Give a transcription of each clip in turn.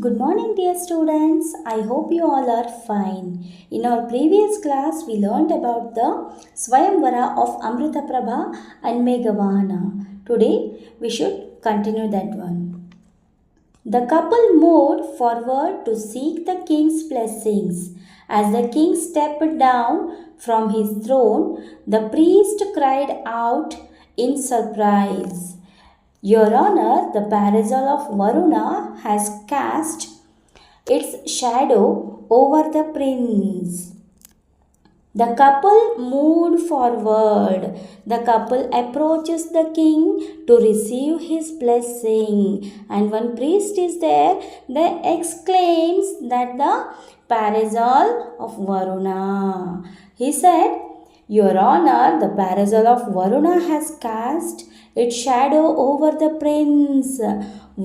Good morning, dear students. I hope you all are fine. In our previous class, we learned about the swayamvara of Amritaprabha and Meghavahana. Today, we should continue that one. The couple moved forward to seek the king's blessings. As the king stepped down from his throne, the priest cried out in surprise, "Your Honor, the parasol of Varuna has cast its shadow over the prince." The couple moved forward. The couple approaches the king to receive his blessing. And one priest is there that exclaims that the parasol of Varuna. He said, "Your Honor, the parasol of Varuna has cast its shadow over the prince."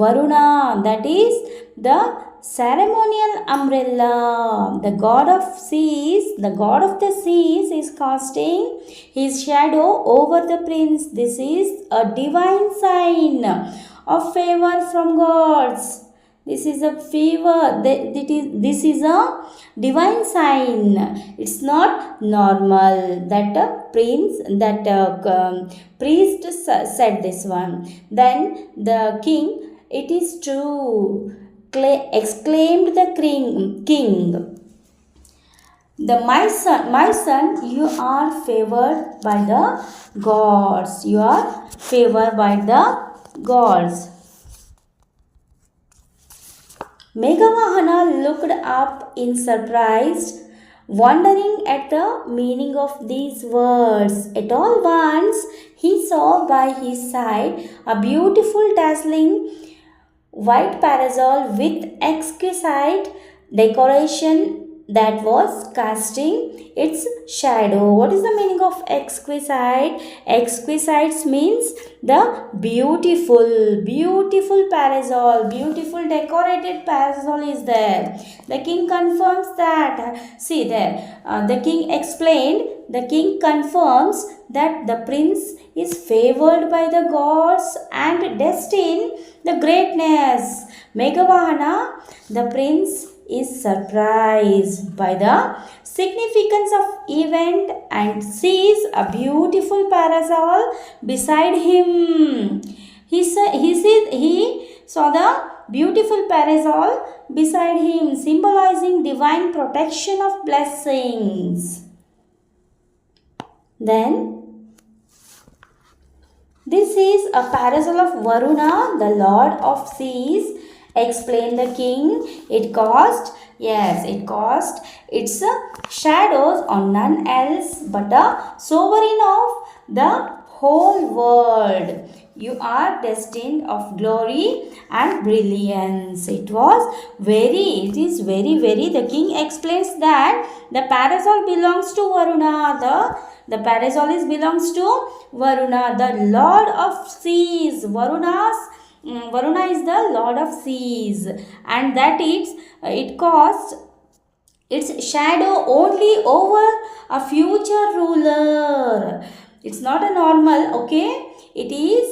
Varuna, that is the ceremonial umbrella, the god of the seas is casting his shadow over the prince. This is a divine sign of favor from gods. This is a favor. This is a divine sign. It's not normal that priest said this one. Then the king, "It is true," exclaimed the king. My son, you are favored by the gods. You are favored by the gods." Meghavahana looked up in surprise, wondering at the meaning of these words. At all once, he saw by his side a beautiful, dazzling white parasol with exquisite decoration that was casting its shadow. What is the meaning of exquisite? Exquisite means the beautiful parasol, beautiful decorated parasol is there. The king confirms that. See there, the king explained, the king confirms that the prince is favored by the gods and destined the greatness. Meghavahana, the prince, is surprised by the significance of event and sees a beautiful parasol beside him. He saw the beautiful parasol beside him, symbolizing divine protection of blessings. Then, "This is a parasol of Varuna, the lord of seas," explained the king. It cast its shadows on none else but a sovereign of the whole world. "You are destined of glory and brilliance." It is very, the king explains that the parasol belongs to Varuna. The parasol belongs to Varuna, the lord of seas. Varuna is the lord of seas, and that it casts its shadow only over a future ruler. It's not a normal, okay? It is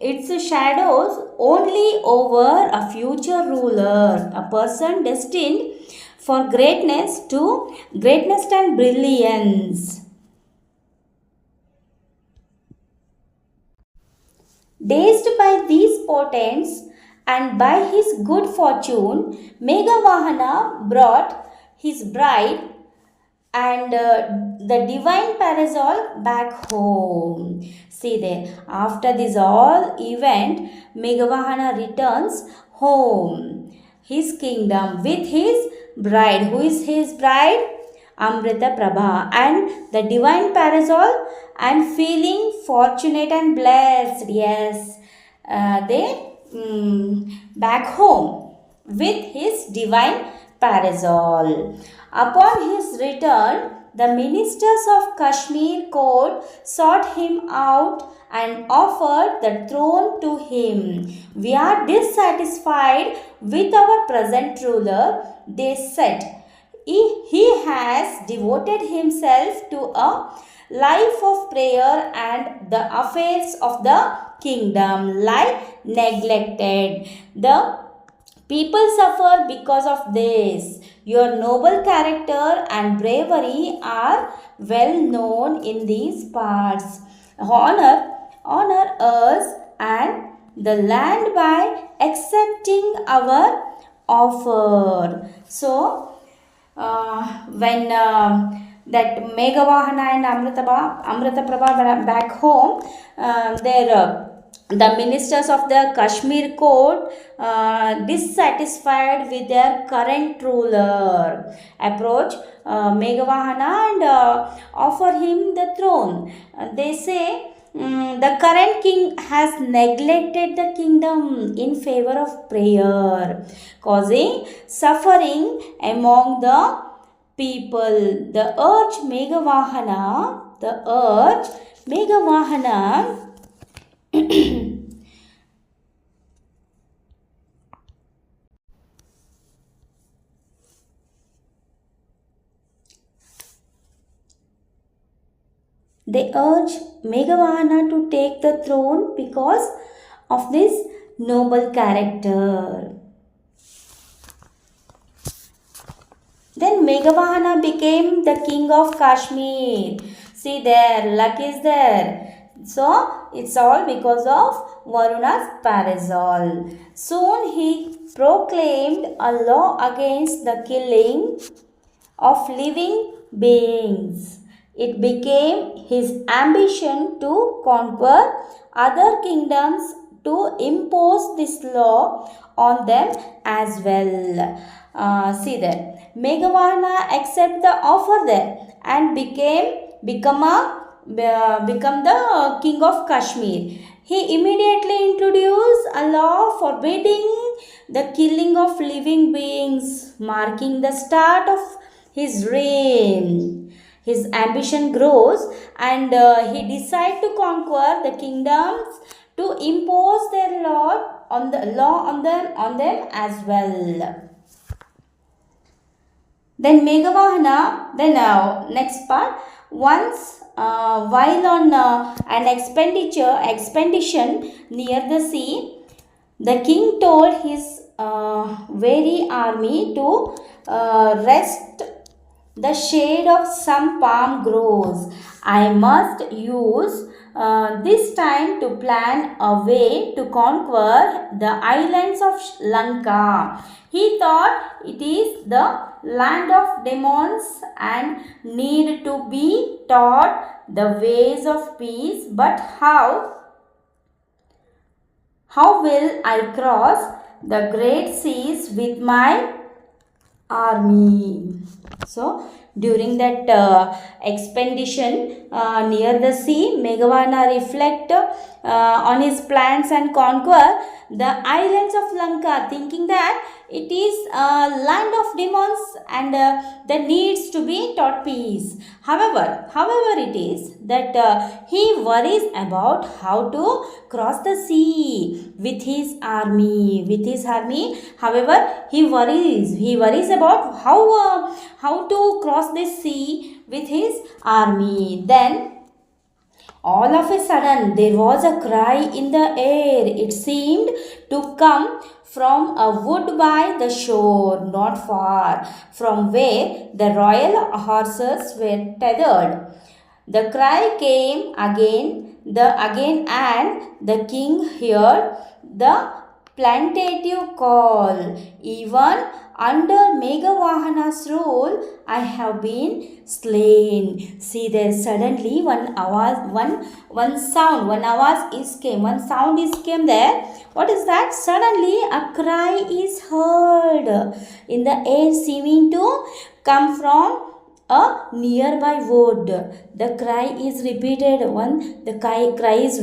its shadows only over a future ruler, a person destined for greatness and brilliance. Dazed by these portents and by his good fortune, Meghavahana brought his bride and the divine parasol back home. See there, after this all event, Meghavahana returns home, his kingdom, with his bride. Who is his bride? Amritaprabha, and the divine parasol, and feeling fortunate and blessed. Yes, they back home with his divine parasol. Upon his return, the ministers of Kashmir court sought him out and offered the throne to him. "We are dissatisfied with our present ruler," they said. He has devoted himself to a life of prayer, and the affairs of the kingdom lie neglected. The People suffer because of this. Your noble character and bravery are well known in these parts. Honor us and the land by accepting our offer. So, when that Meghavahana and Amritaprabha were back home, the ministers of the Kashmir court, dissatisfied with their current ruler, approach Meghavahana and offer him the throne. They say, the current king has neglected the kingdom in favor of prayer, causing suffering among the people. The urge Meghavahana they urge Meghavahana to take the throne because of this noble character. Then Meghavahana became the king of Kashmir. See there, luck is there. So it's all because of Varuna's parasol. Soon he proclaimed a law against the killing of living beings. It became his ambition to conquer other kingdoms to impose this law on them as well. See there. Meghavahana accepted the offer there and become the king of Kashmir. He immediately introduced a law forbidding the killing of living beings, marking the start of his reign. His ambition grows and he decides to conquer the kingdoms to impose their law on them as well. Then Meghavahana, next part, once while on an expedition near the sea, the king told his weary army to rest the shade of some palm groves. I must use this time to plan a way to conquer the islands of Lanka. He thought it is the land of demons and need to be taught the ways of peace. But how will I cross the great seas with my army? So during that expedition near the sea, Meghavahana reflect on his plans and conquer the islands of Lanka, thinking that it is a land of demons and there needs to be taught peace. However, it is that he worries about how to cross the sea with his army. However, he worries about how to cross this sea with his army. Then all of a sudden, there was a cry in the air. It seemed to come from a wood by the shore, not far from where the royal horses were tethered. The cry came again, and the king heard the plaintive call. Even under Meghavahana's rule, I have been slain. See there, suddenly one sound is came there. What is that? Suddenly a cry is heard in the air, seeming to come from a nearby wood. The cry is repeated. The cry is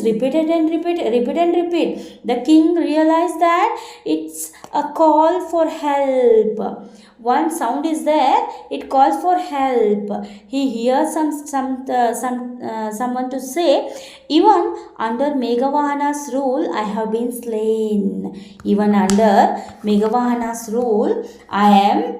repeated and repeat. The king realized that it's a call for help. One sound is there. It calls for help. He hears someone to say, even under Meghavahana's rule, I have been slain. Even under Meghavahana's rule, I am.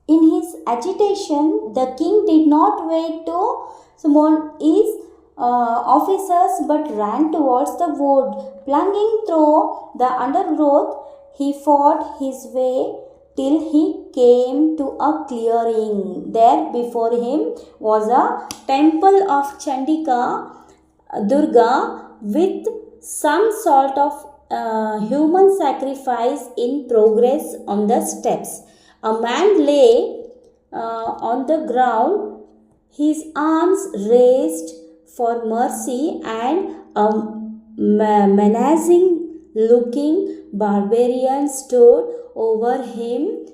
In his agitation, the king did not wait to summon his officers but ran towards the wood. Plunging through the undergrowth, he fought his way till he came to a clearing. There before him was a temple of Chandika Durga with some sort of human sacrifice in progress on the steps. A man lay on the ground, his arms raised for mercy, and a menacing looking barbarian stood over him,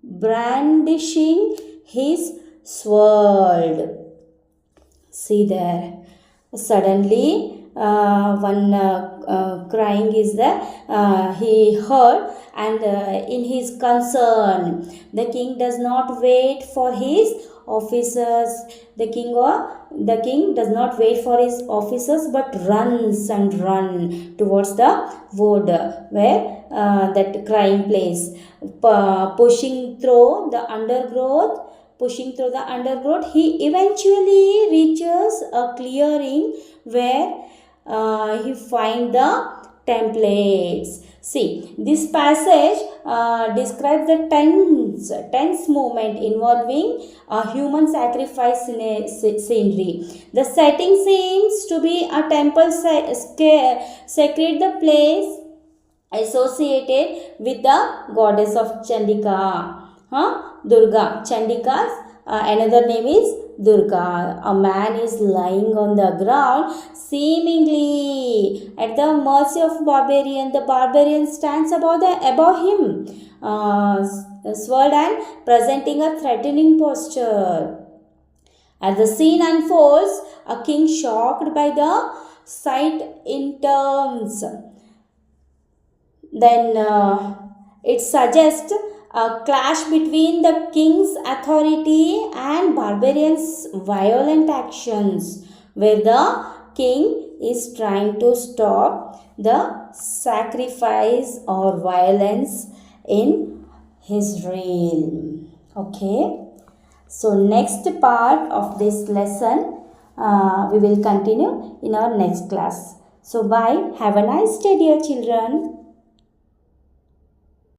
brandishing his sword. See there. Suddenly, one crying is there. He heard, and in his concern, the king does not wait for his officers. The king does not wait for his officers, but runs and run towards the wood where that crying place, pushing through the undergrowth, he eventually reaches a clearing where he finds the templates. See, this passage describes the tense moment involving a human sacrifice scenery. The setting seems to be a temple sacred, the place associated with the goddess of Chandika. Durga. Chandika's another name is Durga. A man is lying on the ground, seemingly at the mercy of barbarian. The barbarian stands above him, sword and presenting a threatening posture. As the scene unfolds, a king shocked by the sight in terms. Then it suggests a clash between the king's authority and barbarians' violent actions, where the king is trying to stop the sacrifice or violence in his realm. Okay, so next part of this lesson we will continue in our next class. So bye, have a nice day, dear children.